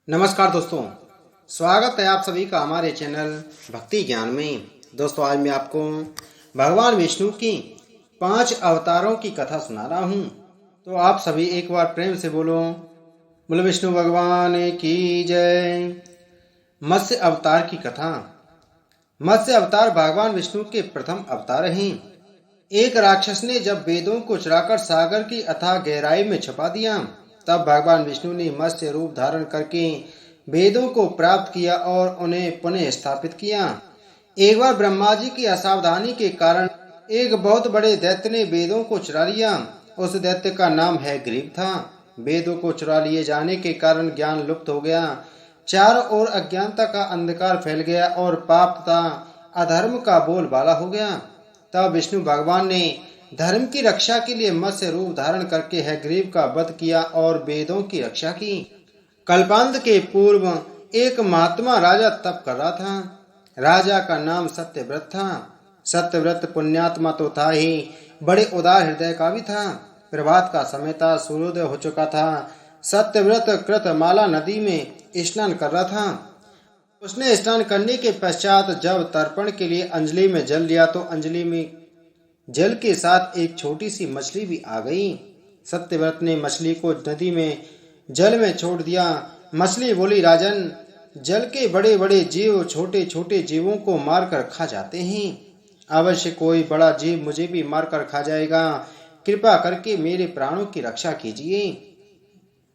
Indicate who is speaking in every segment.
Speaker 1: नमस्कार दोस्तों, स्वागत है आप सभी का हमारे चैनल भक्ति ज्ञान में। दोस्तों, आज मैं आपको भगवान विष्णु की 5 अवतारों की कथा सुना रहा हूँ। तो आप सभी एक बार प्रेम से बोलो, बोलो विष्णु भगवान की जय। मत्स्य अवतार की कथा। मत्स्य अवतार भगवान विष्णु के प्रथम अवतार हैं। एक राक्षस ने जब वेदों को चुराकर सागर की अथाह गहराई में छुपा दिया, तब भगवान विष्णु ने मत्स्य रूप धारण करके वेदों को प्राप्त किया और उन्हें पुनः स्थापित किया। एक बार ब्रह्मा जी की असावधानी के कारण एक बहुत बड़े दैत्य ने वेदों को चुरा लिया। उस दैत्य का नाम हैग्रीव था। वेदों को चुरा लिए जाने के कारण ज्ञान लुप्त हो गया। चारों ओर अज्ञानता का अंधकार फैल गया और पाप तथा अधर्म का बोलबाला हो गया। तब विष्णु भगवान ने धर्म की रक्षा के लिए मत्स्य रूप धारण करके हैग्रीव का वध किया और वेदों की रक्षा की। कल्पांत के पूर्व एक महात्मा राजा तप कर रहा था। राजा का नाम सत्यव्रत था। सत्यव्रत पुण्यात्मा तो था ही, बड़े उदार हृदय का भी था। प्रभात का समय था, सूर्योदय हो चुका था। सत्यव्रत कृतमाला नदी में स्नान कर रहा था। उसने स्नान करने के पश्चात जब तर्पण के लिए अंजलि में जल लिया तो अंजलि में जल के साथ एक छोटी सी मछली भी आ गई। सत्यव्रत ने मछली को नदी में जल में छोड़ दिया। मछली बोली, राजन, जल के बड़े बड़े जीव छोटे छोटे जीवों को मारकर खा जाते हैं। अवश्य कोई बड़ा जीव मुझे भी मारकर खा जाएगा। कृपा करके मेरे प्राणों की रक्षा कीजिए।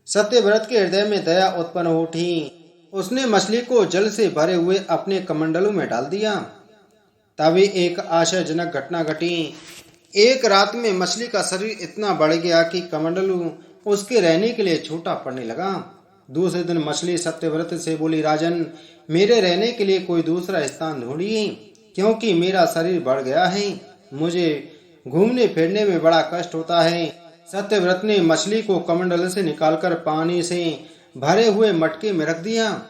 Speaker 1: सत्यव्रत के हृदय में दया उत्पन्न हो उठी। उसने मछली को जल से भरे हुए अपने कमंडलों में डाल दिया। तभी एक आश्चर्यजनक घटना घटी। एक रात में मछली का शरीर इतना बढ़ गया कि कमंडलू उसके रहने के लिए छोटा पड़ने लगा। दूसरे दिन मछली सत्यव्रत से बोली, राजन, मेरे रहने के लिए कोई दूसरा स्थान ढूंढिए, क्योंकि मेरा शरीर बढ़ गया है। मुझे घूमने फिरने में बड़ा कष्ट होता है। सत्यव्रत ने मछली को कमंडल से निकालकर पानी से भरे हुए मटके में रख दिया।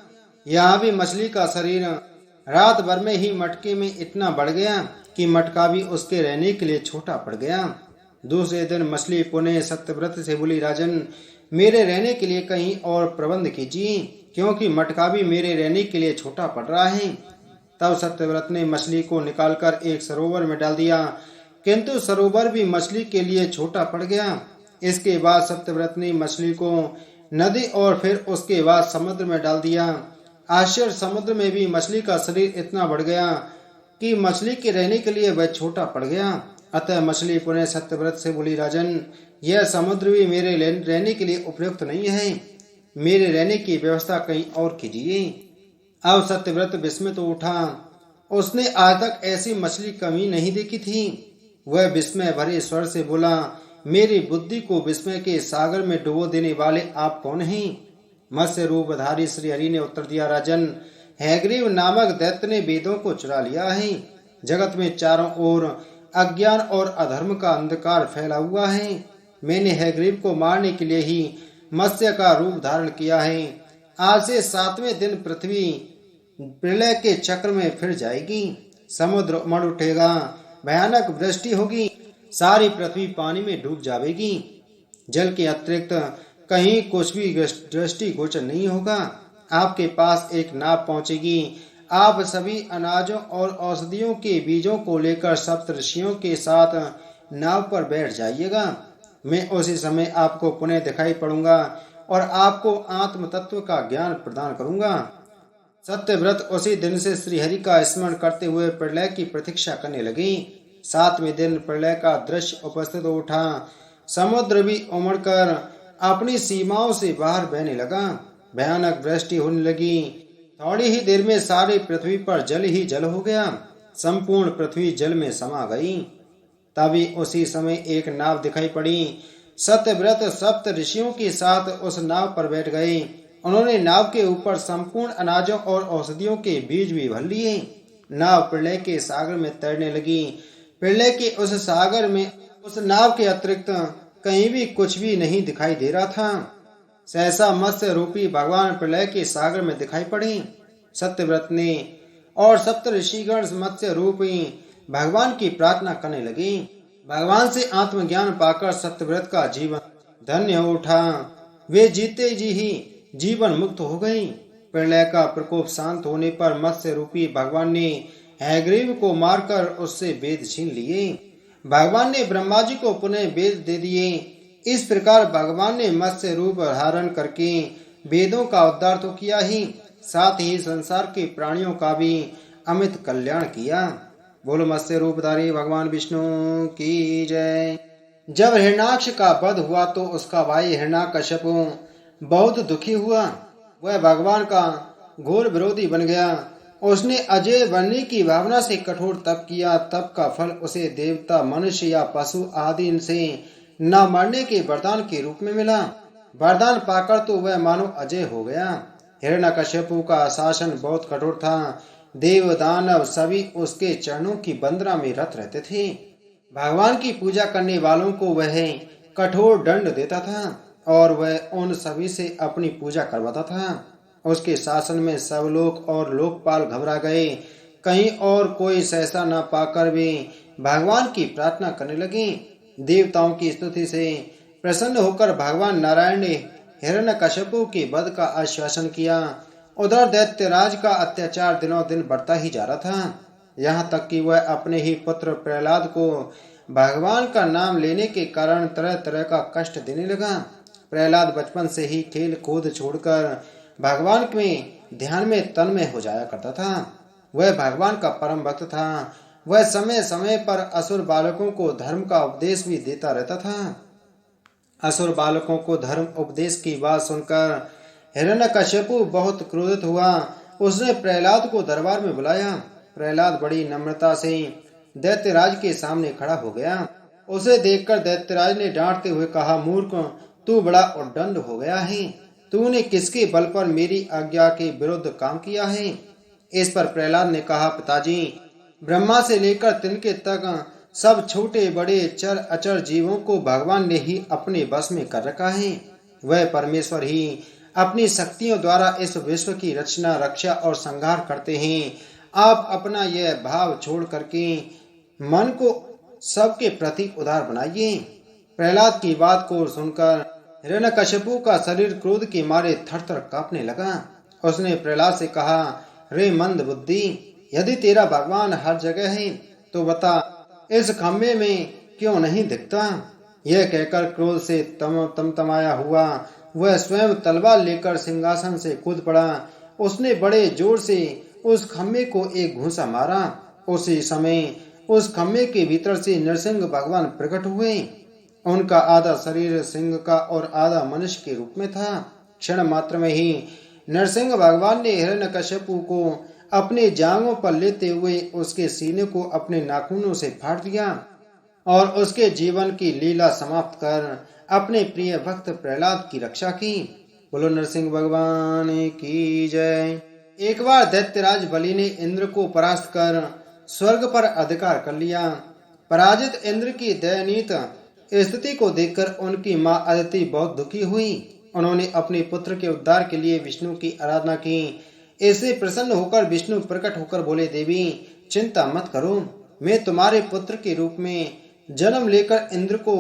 Speaker 1: यहाँ भी मछली का शरीर रात भर में ही मटके में इतना बढ़ गया कि मटका भी उसके रहने के लिए छोटा पड़ गया। दूसरे दिन मछली पुनः सत्यव्रत से बोली, राजन, मेरे रहने के लिए कहीं और प्रबंध कीजिए, क्योंकि मटका भी मेरे रहने के लिए छोटा पड़ रहा है। तब सत्यव्रत ने मछली को निकालकर एक सरोवर में डाल दिया, किंतु सरोवर भी मछली के लिए छोटा पड़ गया। इसके बाद सत्यव्रत ने मछली को नदी और फिर उसके बाद समुद्र में डाल दिया। आश्चर्य, समुद्र में भी मछली का शरीर इतना बढ़ गया कि मछली के रहने के लिए वह छोटा पड़ गया। अतः मछली पुनः सत्यव्रत से बोली, राजन, यह समुद्र भी मेरे रहने के लिए उपयुक्त नहीं है। मेरे रहने की व्यवस्था कहीं और कीजिए। अब सत्यव्रत विस्मित तो उठा। उसने आज तक ऐसी मछली कभी नहीं देखी थी। वह विस्मय भरे स्वर से बोला, मेरी बुद्धि को विस्मय के सागर में डुबो देने वाले आप कौन हैं? मत्स्य रूपधारी श्री हरि ने उत्तर दिया, राजन, हैग्रीव नामक दैत्य ने वेदों को चुरा लिया है। जगत में चारों ओर अज्ञान और अधर्म का अंधकार फैला हुआ है। मैंने हैग्रीव को मारने के लिए ही मत्स्य का रूप धारण किया है। आज से 7वें दिन पृथ्वी प्रलय के चक्र में फिर जाएगी। समुद्र उमड़ उठेगा, भयानक वृष्टि होगी, सारी पृथ्वी पानी में डूब जाएगी। जल के अतिरिक्त कहीं कुछ भी दृष्टि गोचर नहीं होगा। आपके पास एक नाव पहुंचेगी। आप सभी अनाजों और औषधियों के बीजों को लेकर सप्तऋषियों के साथ नाव पर बैठ जाइएगा। मैं उसी समय आपको पुनः दिखाई पड़ूंगा और आपको आत्म तत्व का ज्ञान प्रदान करूंगा। सत्यव्रत उसी दिन से श्रीहरि का स्मरण करते हुए प्रलय की प्रतीक्षा करने लगी। 7वें दिन प्रलय का दृश्य उपस्थित हो उठा। समुद्र भी उमड़कर अपनी सीमाओं से बाहर बहने लगा। भयानक वृष्टि होने लगी। थोड़ी ही देर में सारी पृथ्वी पर जल ही जल हो गया। संपूर्ण पृथ्वी जल में समा गई। तभी उसी समय एक नाव दिखाई पड़ी। सत्यव्रत सप्त ऋषियों के साथ उस नाव पर बैठ गए। उन्होंने नाव के ऊपर संपूर्ण अनाजों और औषधियों के बीज भी भर लिए। नाव प्रलय के सागर में तैरने लगी। प्रलय के उस सागर में उस नाव के अतिरिक्त कहीं भी कुछ भी नहीं दिखाई दे रहा था। सहसा मत्स्य रूपी भगवान प्रलय के सागर में दिखाई पड़े। सत्यव्रत ने और सप्त ऋषिगण मत्स्य रूपी भगवान की प्रार्थना करने लगे। भगवान से आत्मज्ञान पाकर सत्यव्रत का जीवन धन्य हो उठा। वे जीते जी ही जीवन मुक्त हो गई। प्रलय का प्रकोप शांत होने पर मत्स्य रूपी भगवान ने हैग्रीव को मारकर उससे वेद छीन लिए। भगवान ने ब्रह्मा जी को पुनः वेद दे दिए। इस प्रकार भगवान ने मत्स्य रूप धारण करके वेदों का उद्धार तो किया ही, साथ ही संसार के प्राणियों का भी अमित कल्याण किया। बोलो मत्स्य रूपधारी भगवान विष्णु की जय। जब हिरण्याक्ष का वध हुआ तो उसका भाई हिरण्याकश्यप बहुत दुखी हुआ। वह भगवान का घोर विरोधी बन गया। उसने अजय बनने की भावना से कठोर तप किया। तप का फल उसे देवता, मनुष्य या पशु आदि से न मरने के वरदान के रूप में मिला। वरदान पाकर तो वह मानो अजय हो गया। हिरण्यकश्यपु का शासन बहुत कठोर था। देव दानव सभी उसके चरणों की वंदना में रत रहते थे। भगवान की पूजा करने वालों को वह कठोर दंड देता था और वह उन सभी से अपनी पूजा करवाता था। उसके शासन में सब लोक और लोकपाल घबरा गए। कहीं और कोई सहसा न पाकर वे भगवान की प्रार्थना करने लगे। देवताओं की स्तुति से प्रसन्न होकर भगवान नारायण ने हिरण्यकश्यपु के वध का आश्वासन किया। उधर दैत्यराज का अत्याचार दिनों दिन बढ़ता ही जा रहा था। यहाँ तक कि वह अपने ही पुत्र प्रहलाद को भगवान का नाम लेने के कारण तरह तरह का कष्ट देने लगा। प्रहलाद बचपन से ही खेल कूद छोड़कर भगवान में ध्यान में तन्मय हो जाया करता था। वह भगवान का परम भक्त था। वह समय समय पर असुर बालकों को धर्म का उपदेश भी देता रहता था। असुर बालकों को धर्म उपदेश की बात सुनकर हिरण्यकश्यपु बहुत क्रोधित हुआ। उसने प्रहलाद को दरबार में बुलाया। प्रहलाद बड़ी नम्रता से दैत्यराज के सामने खड़ा हो गया। उसे देखकर दैत्यराज ने डांटते हुए कहा, मूर्ख, तू बड़ा उद्दंड हो गया है। तूने किसके बल पर मेरी आज्ञा के विरुद्ध काम किया है? इस पर प्रहलाद ने कहा, पिताजी, ब्रह्मा से लेकर तिनके तक सब छोटे बड़े चर अचर जीवों को भगवान ने ही अपने बस में कर रखा है। वह परमेश्वर ही अपनी शक्तियों द्वारा इस विश्व की रचना, रक्षा और संहार करते हैं। आप अपना यह भाव छोड़ करके मन को सबके प्रति उदार बनाइए। प्रहलाद की बात को सुनकर हिरण्यकश्यपु का शरीर क्रोध के मारे थर-थर कांपने लगा। उसने प्रहलाद से कहा, रे मंद बुद्धि, यदि तेरा भगवान हर जगह है तो बता, इस खम्भे में क्यों नहीं दिखता? यह कहकर क्रोध से तमतमाया हुआ वह स्वयं तलवार लेकर सिंहासन से कूद पड़ा। उसने बड़े जोर से उस खम्भे को एक घूंसा मारा। उसी समय उस खम्भे के भीतर से नरसिंह भगवान प्रकट हुए। उनका आधा शरीर सिंह का और आधा मनुष्य के रूप में था। क्षण मात्र में ही नरसिंह भगवान ने हिरण्यकश्यपु को अपने जांघों पर लेते हुए उसके सीने को अपने नाखूनों से फाड़ दिया और उसके जीवन की लीला समाप्त कर अपने प्रिय भक्त प्रहलाद की रक्षा की। बोलो नरसिंह भगवान की जय। एक बार दैत्यराज बलि ने इंद्र को परास्त कर स्वर्ग पर अधिकार कर लिया। पराजित इंद्र की दयनीय स्थिति को देखकर उनकी मां अदिति बहुत दुखी हुई। उन्होंने अपने पुत्र के उद्धार के लिए विष्णु की आराधना की। इससे प्रसन्न होकर विष्णु प्रकट होकर बोले, देवी, चिंता मत करो, मैं तुम्हारे पुत्र के रूप में जन्म लेकर इंद्र को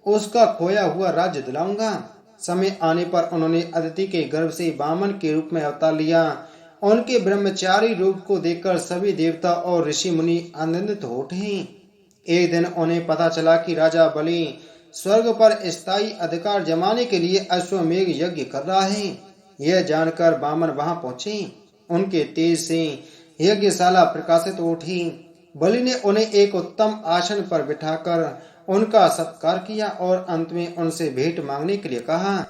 Speaker 1: उसका खोया हुआ राज्य दिलाऊंगा। समय आने पर उन्होंने अदिति के गर्भ से वामन के रूप में अवतार लिया। उनके ब्रह्मचारी रूप को देखकर सभी देवता और ऋषि मुनि आनंदित हो उठे। एक दिन उन्हें पता चला कि राजा बलि स्वर्ग पर स्थायी अधिकार जमाने के लिए अश्वमेघ यज्ञ कर रहा है। यह जानकर वामन वहां पहुंचे। उनके तेज से यज्ञशाला प्रकाशित उठी। बलि ने उन्हें एक उत्तम आसन पर बिठाकर उनका सत्कार किया और अंत में उनसे भेंट मांगने के लिए कहा।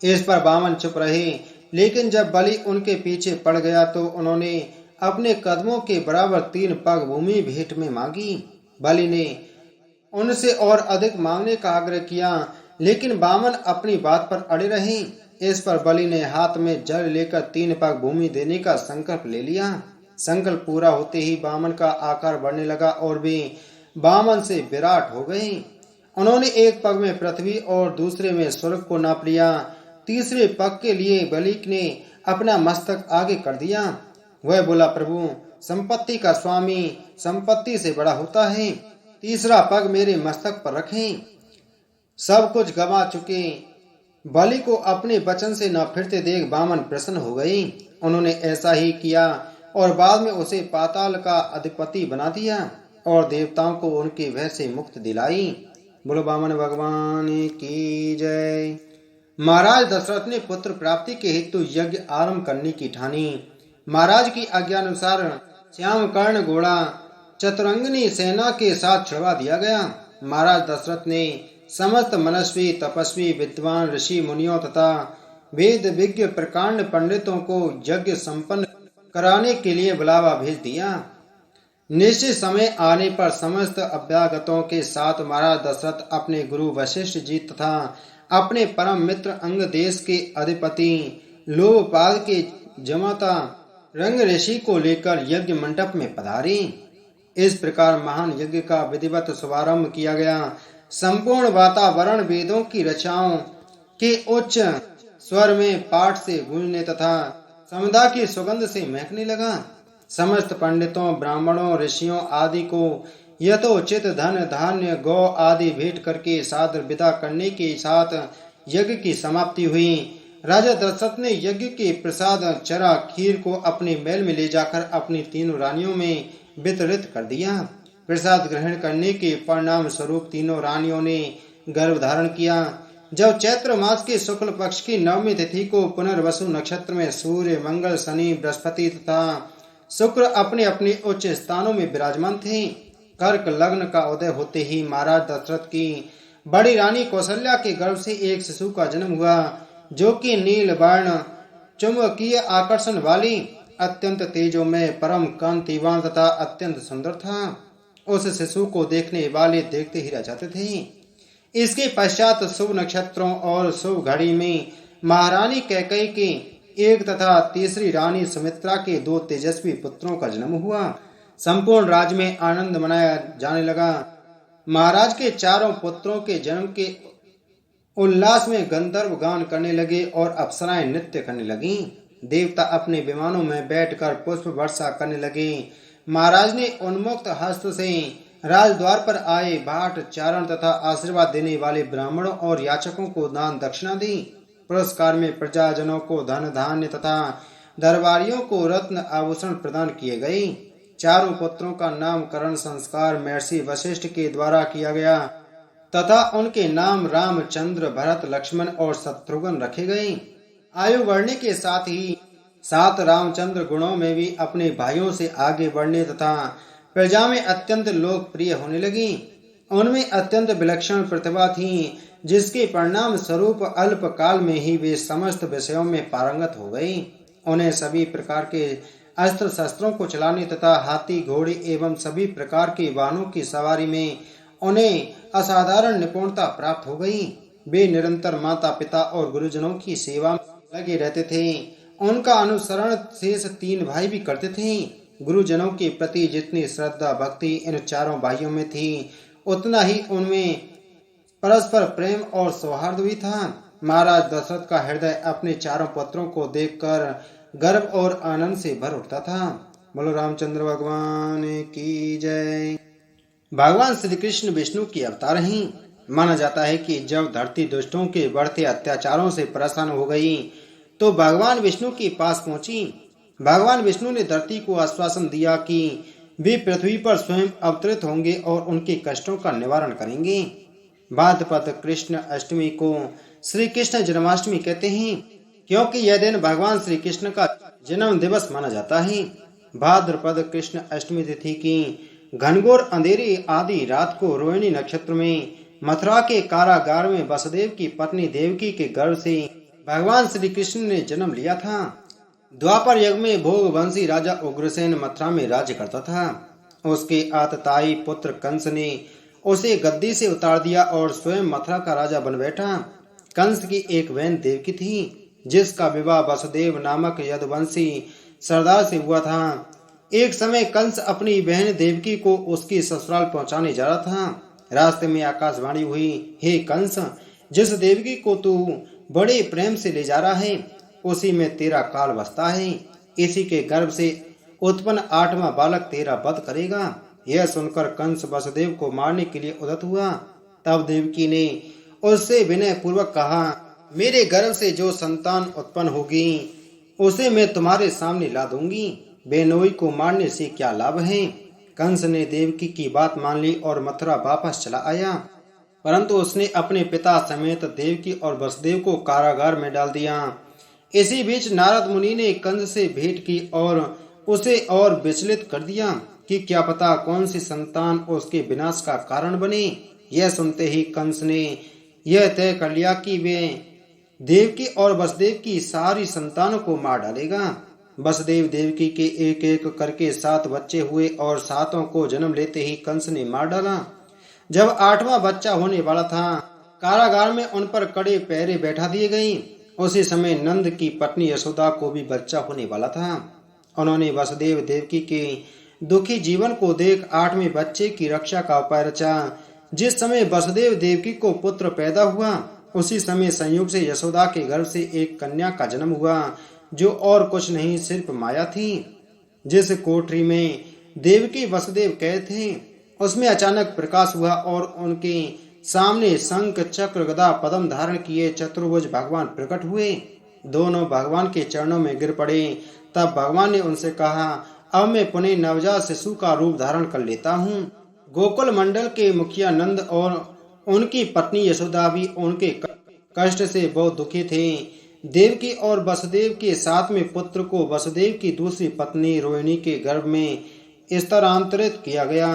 Speaker 1: इस पर वामन चुप रहे, लेकिन जब बलि उनके पीछे पड़ गया तो उन्होंने अपने कदमों के बराबर 3 पग भूमि भेंट में मांगी। बलि ने उनसे और अधिक मांगने का आग्रह किया, लेकिन वामन अपनी बात पर अड़े रहे। इस पर बलि ने हाथ में जल लेकर 3 पग भूमि देने का संकल्प ले लिया। संकल्प पूरा होते ही वामन का आकार बढ़ने लगा और वे वामन से विराट हो गए। उन्होंने एक पग में पृथ्वी और दूसरे में स्वर्ग को नाप लिया। तीसरे पग के लिए बलि ने अपना मस्तक आगे कर दिया। वह बोला, प्रभु, संपत्ति का स्वामी संपत्ति से बड़ा होता है। तीसरा पग मेरे मस्तक पर रखें। सब कुछ गवा चुके बलि को अपने वचन से न फिरते देख वामन प्रसन्न हो गई। उन्होंने ऐसा ही किया और बाद में उसे पाताल का अधिपति बना दिया और देवताओं को उनके भय से मुक्त दिलाई। बोलो वामन भगवान की जय। महाराज दशरथ ने पुत्र प्राप्ति के हेतु यज्ञ आरंभ करने की ठानी। महाराज की आज्ञानुसार श्याम कर्ण घोड़ा चतुरंगिनी सेना के साथ छुड़वा दिया गया। महाराज दशरथ ने समस्त मनस्वी तपस्वी विद्वान ऋषि मुनियों तथा वेद विज्ञ प्रकांड पंडितों को यज्ञ संपन्न कराने के लिए बुलावा भेज दिया। निश्चित समय आने पर समस्त अभ्यागतों के साथ महाराज दशरथ अपने गुरु वशिष्ठ जी तथा अपने परम मित्र अंग देश के अधिपति लोभपाल के जमाता रंग ऋषि को लेकर यज्ञ मंडप में पधारे। इस प्रकार महान यज्ञ का विधिवत शुभारंभ किया गया। संपूर्ण वातावरण वेदों की रचनाओं के उच्च स्वर में पाठ से गूंजने तथा समुदा की सुगंध से महकने लगा। समस्त पंडितों ब्राह्मणों ऋषियों आदि को यथोचित धन धान्य गौ आदि भेंट करके सादर विदा करने के साथ यज्ञ की समाप्ति हुई। राजा दशरथ ने यज्ञ के प्रसाद चरा खीर को अपने महल में ले जाकर अपनी तीनों रानियों में वितरित कर दिया। प्रसाद ग्रहण करने के परिणाम स्वरूप तीनों रानियों ने गर्भ धारण किया। जब चैत्र मास के शुक्ल पक्ष की नवमी तिथि को पुनर्वसु नक्षत्र में सूर्य मंगल शनि बृहस्पति तथा शुक्र अपने अपने उच्च स्थानों में विराजमान थे, कर्क लग्न का उदय होते ही महाराज दशरथ की बड़ी रानी कौशल्या के गर्भ से एक शिशु का जन्म हुआ, जो कि नील वर्ण चुंबकीय आकर्षण वाली अत्यंत तेजोमय परम कांतिवान तथा अत्यंत सुंदर था। उस शिशु को देखने वाले देखते ही रह जाते थे। इसके पश्चात शुभ नक्षत्रों और शुभ घड़ी में महारानी कैकेयी के एक तथा तीसरी रानी सुमित्रा के दो तेजस्वी पुत्रों का जन्म हुआ। संपूर्ण राज्य में आनंद मनाया जाने लगा। महाराज के चारों पुत्रों के जन्म के उल्लास में गंधर्व गान करने लगे और अप्सराएं नृत्य करने लगीं। देवता अपने विमानों में बैठकर पुष्प वर्षा करने लगे। महाराज ने उन्मुक्त हस्त से राजद्वार पर आए भाट चारण तथा आशीर्वाद देने वाले ब्राह्मणों और याचकों को दान दक्षिणा दी। पुरस्कार में प्रजाजनों को धन धान्य तथा दरबारियों को रत्न आभूषण प्रदान किए गए। चारों पुत्रों का नामकरण संस्कार महर्षि वशिष्ठ के द्वारा किया गया तथा उनके नाम रामचंद्र भरत लक्ष्मण और शत्रुघ्न रखे गए। आयु बढ़ने के साथ ही साथ रामचंद्र गुणों में भी अपने भाइयों से आगे बढ़ने तथा प्रजा में अत्यंत लोकप्रिय होने लगी। उनमें अत्यंत विलक्षण प्रतिभा थी, जिसके परिणाम स्वरूप अल्प काल में ही वे समस्त विषयों में पारंगत हो गए। उन्हें सभी प्रकार के अस्त्र शस्त्रों को चलाने तथा हाथी घोड़े एवं सभी प्रकार के वाहनों की सवारी में उन्हें असाधारण निपुणता प्राप्त हो गई। वे निरंतर माता पिता और गुरुजनों की सेवा में लगे रहते थे। उनका अनुसरण शेष तीन भाई भी करते थे। गुरुजनों के प्रति जितनी श्रद्धा भक्ति इन चारों भाइयों में थी, उतना ही उनमें परस्पर प्रेम और सौहार्द भी था। महाराज दशरथ का हृदय अपने चारों पुत्रों को देखकर गर्व और आनंद से भर उठता था। बोलो रामचंद्र भगवान की जय। भगवान श्री कृष्ण विष्णु की अवतार ही माना जाता है कि जब धरती दुष्टों के बढ़ते अत्याचारों से परेशान हो गई तो भगवान विष्णु के पास पहुंची। भगवान विष्णु ने धरती को आश्वासन दिया कि वे पृथ्वी पर स्वयं अवतरित होंगे और उनके कष्टों का निवारण करेंगे। भाद्रपद कृष्ण अष्टमी को श्री कृष्ण जन्माष्टमी कहते हैं, क्योंकि यह दिन भगवान श्री कृष्ण का जन्म दिवस माना जाता है। भाद्रपद कृष्ण अष्टमी तिथि की घनघोर अंधेरी आदि रात को रोहिणी नक्षत्र में मथुरा के कारागार में वसुदेव की पत्नी देवकी के गर्भ से भगवान श्री कृष्ण ने जन्म लिया था। द्वापर युग में भोगवंशी राजा उग्रसेन मथुरा में राज्य करता था। उसके आतताई पुत्र कंस ने उसे गद्दी से उतार दिया और स्वयं मथुरा का राजा बन बैठा। कंस की एक बहन देवकी थी, जिसका विवाह वसुदेव नामक यदुवंशी सरदार से हुआ था। एक समय कंस अपनी बहन देवकी को उसकी ससुराल पहुंचाने जा रहा था। रास्ते में आकाशवाणी हुई, हे कंस, जिस देवकी को तू बड़े प्रेम से ले जा रहा है, उसी में तेरा काल बसता है। इसी के गर्भ से उत्पन्न 8वां बालक तेरा वध करेगा। यह सुनकर कंस वसुदेव को मारने के लिए उद्यत हुआ। तब देवकी ने उससे विनय पूर्वक कहा, मेरे गर्भ से जो संतान उत्पन्न होगी उसे मैं तुम्हारे सामने ला दूंगी। बेनोई को मारने से क्या लाभ है। कंस ने देवकी की बात मान ली और मथुरा वापस चला आया, परंतु उसने अपने पिता समेत देवकी और वसुदेव को कारागार में डाल दिया। इसी बीच नारद मुनि ने कंस से भेंट की और उसे और विचलित कर दिया कि क्या पता कौन सी संतान उसके विनाश का कारण बने। यह सुनते ही कंस ने यह तय कर लिया कि वे देवकी और वसुदेव की सारी संतानों को मार डालेगा। वसुदेव देवकी के एक एक करके 7 बच्चे हुए और 7 को जन्म लेते ही कंस ने मार डाला। जब 8वां बच्चा होने वाला था, कारागार में उन पर कड़े पहरे बैठा दिए गए। उसी समय नंद की पत्नी यशोदा को भी बच्चा होने वाला था। उन्होंने वसुदेव देवकी के दुखी जीवन को देख 8वें बच्चे की रक्षा का उपाय रचा। जिस समय वसुदेव देवकी को पुत्र पैदा हुआ, उसी समय संयोग से यशोदा के गर्भ से एक कन्या का जन्म हुआ, जो और कुछ नहीं सिर्फ माया थी। जिस कोठरी में देवकी वसुदेव कैद थे, उसमें अचानक प्रकाश हुआ और उनके सामने शंख चक्र गदा पद्म धारण किए चतुर्भुज भगवान प्रकट हुए। दोनों भगवान के चरणों में गिर पड़े। तब भगवान ने उनसे कहा, अब मैं पुनः नवजात शिशु का रूप धारण कर लेता हूँ। गोकुल मंडल के मुखिया नंद और उनकी पत्नी यशोदा भी उनके कष्ट से बहुत दुखी थे। देवकी और वसुदेव के 7वें पुत्र को वसुदेव की दूसरी पत्नी रोहिणी के गर्भ में स्थानांतरित किया गया।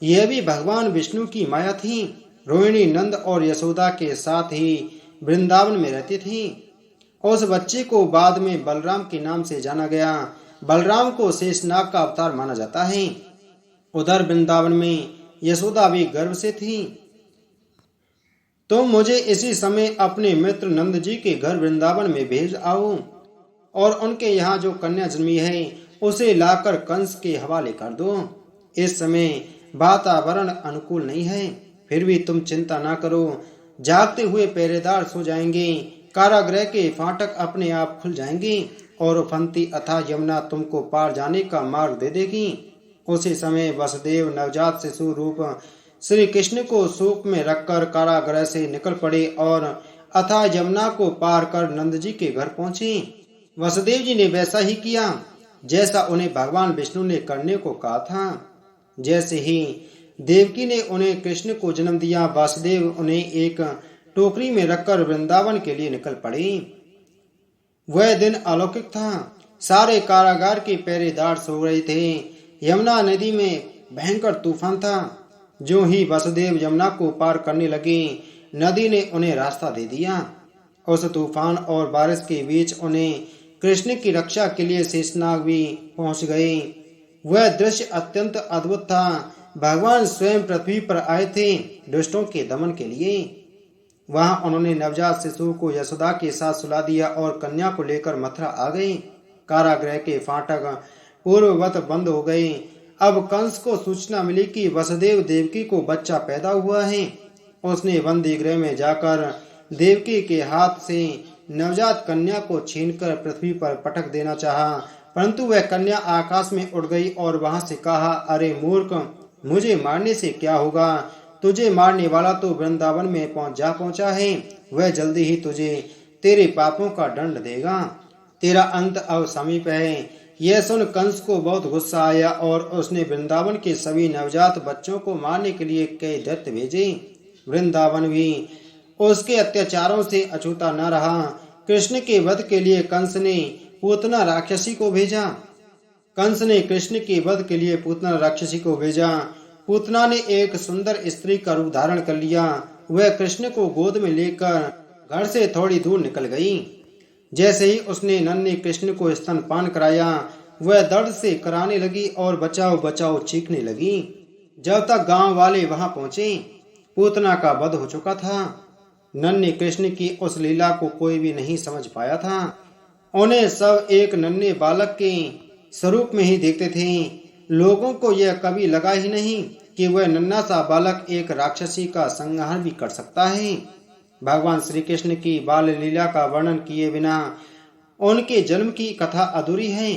Speaker 1: यह भी भगवान विष्णु की माया थी। रोहिणी नंद और यशोदा के साथ ही वृंदावन में रहती थी। उस बच्चे को बाद में बलराम के नाम से जाना गया। बलराम को शेषनाग का अवतार माना जाता है। उधर वृंदावन में यशोदा भी गर्भ से थी। तुम मुझे इसी समय अपने मित्र नंद जी के घर वृंदावन में भेज आओ और उनके यहाँ जो कन्या जन्मी है उसे लाकर कंस के हवाले कर दो। इस समय वातावरण अनुकूल नहीं है, फिर भी तुम चिंता ना करो। जागते हुए पहरेदार सो जाएंगे, कारागृह के फाटक अपने आप खुल जाएंगे और उफनती अथाह यमुना तुमको पार जाने का मार्ग दे देगी। उसी समय वसुदेव नवजात शिशु रूप श्री कृष्ण को शोक में रखकर कारागृह से निकल पड़े और अथाह यमुना को पार कर नंद जी के घर पहुंचे। वसुदेव जी ने वैसा ही किया जैसा उन्हें भगवान विष्णु ने करने को कहा था। जैसे ही देवकी ने उन्हें कृष्ण को जन्म दिया, वासुदेव उन्हें एक टोकरी में रखकर वृंदावन के लिए निकल पड़े। वह दिन अलौकिक था। सारे कारागार के पहरेदार सो रहे थे। यमुना नदी में भयंकर तूफान था। जो ही वसुदेव यमुना को पार करने लगे, नदी ने उन्हें रास्ता दे दिया। उस तूफान और बारिश के बीच उन्हें कृष्ण की रक्षा के लिए शेषनाग भी पहुंच गए। वह दृश्य अत्यंत अद्भुत था। भगवान स्वयं पृथ्वी पर आए थे दुष्टों के दमन के लिए। वहां उन्होंने नवजात शिशु को यशोदा के साथ सुला दिया और कन्या को लेकर मथुरा आ गए। कारागृह के फाटक पूर्ववत बंद हो गए। अब कंस को सूचना मिली कि वसुदेव देवकी को बच्चा पैदा हुआ है। उसने बंदी गृह में जाकर देवकी के हाथ से नवजात कन्या को छीनकर पृथ्वी पर पटक देना चाहा, परंतु वह कन्या आकाश में उड़ गई और वहां से कहा, अरे मूर्ख, मुझे मारने से क्या होगा? तुझे मारने वाला तो वृंदावन में पहुंचा है। वह जल्दी ही तुझे तेरे पापों का दंड देगा। तेरा अंत अब समीप है। यह सुन कंस को बहुत गुस्सा आया और उसने वृंदावन के सभी नवजात बच्चों को मारने के लिए कई दैत्य भेजे। वृंदावन भी उसके अत्याचारों से अछूता न रहा। कृष्ण के वध के लिए कंस ने पूतना राक्षसी को भेजा। पूतना ने एक सुंदर स्त्री का रूप धारण कर लिया। वह कृष्ण को गोद में लेकर घर से थोड़ी दूर निकल गई। जैसे ही उसने नन्हे कृष्ण को स्तनपान कराया, वह दर्द से कराने लगी और बचाओ बचाओ चीखने लगी। जब तक गांव वाले वहां पहुंचे, पूतना का वध हो चुका था। नन्हे कृष्ण की उस लीला को कोई भी नहीं समझ पाया था। उन्हें सब एक नन्हे बालक के स्वरूप में ही देखते थे। लोगों को यह कभी लगा ही नहीं कि वह नन्हा सा बालक एक राक्षसी का संहार भी कर सकता है। भगवान श्री कृष्ण की बाल लीला का वर्णन किए बिना उनके जन्म की कथा अधूरी है।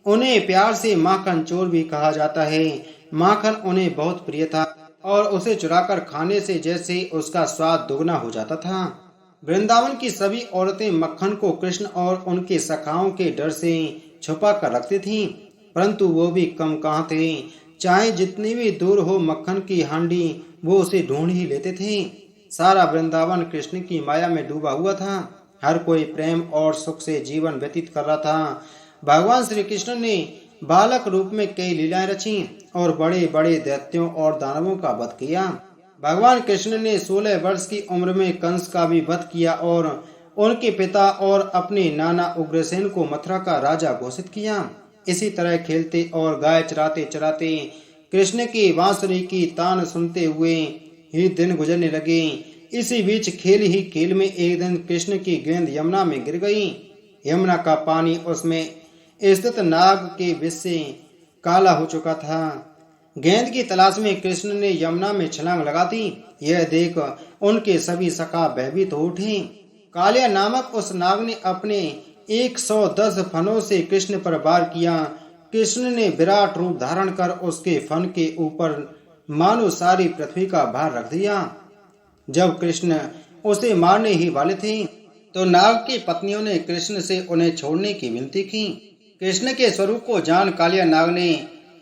Speaker 1: उन्हें प्यार से माखन चोर भी कहा जाता है। माखन उन्हें बहुत प्रिय था और उसे चुराकर खाने से जैसे उसका स्वाद दुगना हो जाता था। वृंदावन की सभी औरतें मक्खन को कृष्ण और उनके सखाओं के डर से छुपा कर रखती थीं, परंतु वो भी कम कहाँ थे। चाहे जितनी भी दूर हो मक्खन की हांडी, वो उसे ढूंढ ही लेते थे। सारा वृंदावन कृष्ण की माया में डूबा हुआ था। हर कोई प्रेम और सुख से जीवन व्यतीत कर रहा था। भगवान श्री कृष्ण ने बालक रूप में कई लीलाएं रची और बड़े बड़े दैत्यों और दानवों का वध किया। भगवान कृष्ण ने 16 वर्ष की उम्र में कंस का भी वध किया और उनके पिता और अपने नाना उग्रसेन को मथुरा का राजा घोषित किया। इसी तरह खेलते और गाय चराते चराते कृष्ण की बांसुरी की तान सुनते हुए ही दिन गुजरने लगे। इसी बीच खेल ही खेल में एक दिन कृष्ण की गेंद यमुना में गिर गई। यमुना का पानी उसमें स्थित नाग के विष से काला हो चुका था। गेंद की तलाश में कृष्ण ने यमुना में छलांग लगा दी। यह देख उनके सभी सखा भयभीत हो उठे। कालिया नामक उस नाग ने अपने 110 फनों से कृष्ण पर वार किया। कृष्ण ने विराट रूप धारण कर उसके फन के ऊपर मानो सारी पृथ्वी का भार रख दिया। जब कृष्ण उसे मारने ही वाले थे तो नाग की पत्नियों ने कृष्ण से उन्हें छोड़ने की विनती की। कृष्ण के स्वरूप को जान कालिया नाग ने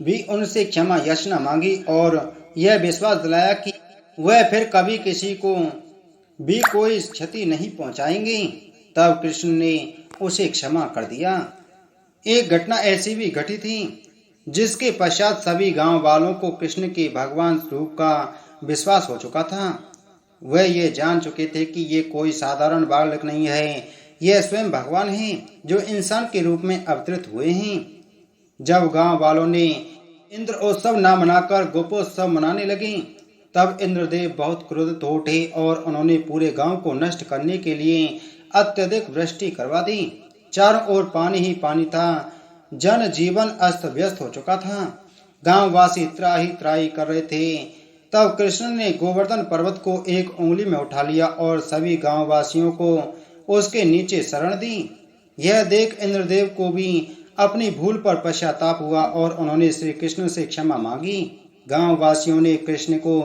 Speaker 1: भी उनसे क्षमा याचना मांगी और यह विश्वास दिलाया कि वह फिर कभी किसी को भी कोई क्षति नहीं पहुंचाएंगे। तब कृष्ण ने उसे क्षमा कर दिया। एक घटना ऐसी भी घटी थी जिसके पश्चात सभी गांव वालों को कृष्ण के भगवान स्वरूप का विश्वास हो चुका था। वह ये जान चुके थे कि ये कोई साधारण बालक नहीं है, यह स्वयं भगवान है जो इंसान के रूप में अवतरित हुए हैं। जब गांव वालों ने इंद्र उत्सव न मनाकर गोपोत्सव मनाने लगे, तब इंद्रदेव बहुत क्रोधित हो उठे और उन्होंने पूरे गांव को नष्ट करने के लिए अत्यधिक वृष्टि करवा दी। चारों ओर पानी ही पानी था। जन जीवन अस्त व्यस्त हो चुका था। गांववासी त्राही त्राही कर रहे थे। तब कृष्ण ने गोवर्धन पर्वत को एक उंगली में उठा लिया और सभी गांववासियों को उसके नीचे शरण दी। यह देख इंद्रदेव को भी अपनी भूल पर पश्चाताप हुआ और उन्होंने श्री कृष्ण से क्षमा मांगी। गांव वासियों ने कृष्ण को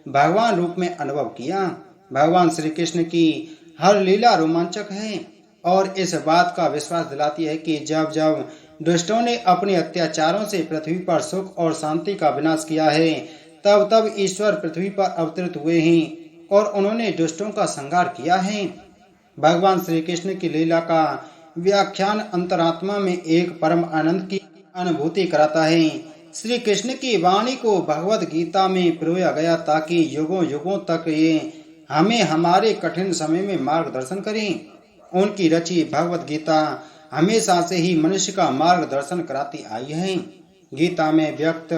Speaker 1: भगवान रूप में अनुभव किया। भगवान श्री कृष्ण की हर लीला रोमांचक है और इस बात का विश्वास दिलाती है कि जब जब दुष्टों ने अपने अत्याचारों से पृथ्वी पर सुख और शांति का विनाश किया है, तब तब ईश्वर पृथ्वी पर अवतरित हुए हैं और उन्होंने दुष्टों का संहार किया है। भगवान श्री कृष्ण की लीला का व्याख्यान अंतरात्मा में एक परम आनंद की अनुभूति कराता है। श्री कृष्ण की वाणी को भगवत गीता में पिरोया गया ताकि युगों युगों तक ये हमें हमारे कठिन समय में मार्गदर्शन करें। उनकी रची भगवत गीता हमेशा से ही मनुष्य का मार्गदर्शन कराती आई है। गीता में व्यक्त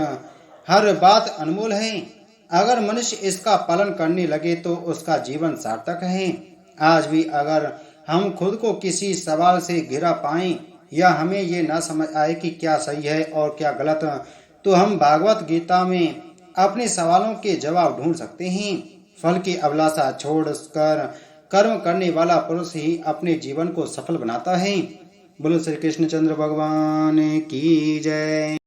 Speaker 1: हर बात अनमोल है। अगर मनुष्य इसका पालन करने लगे तो उसका जीवन सार्थक है। आज भी अगर हम खुद को किसी सवाल से घिरा पाएं या हमें ये ना समझ आए कि क्या सही है और क्या गलत, तो हम भागवत गीता में अपने सवालों के जवाब ढूंढ सकते हैं। फल की अभिलाषा छोड़कर कर्म करने वाला पुरुष ही अपने जीवन को सफल बनाता है। बोलो श्री कृष्णचंद्र भगवान की जय।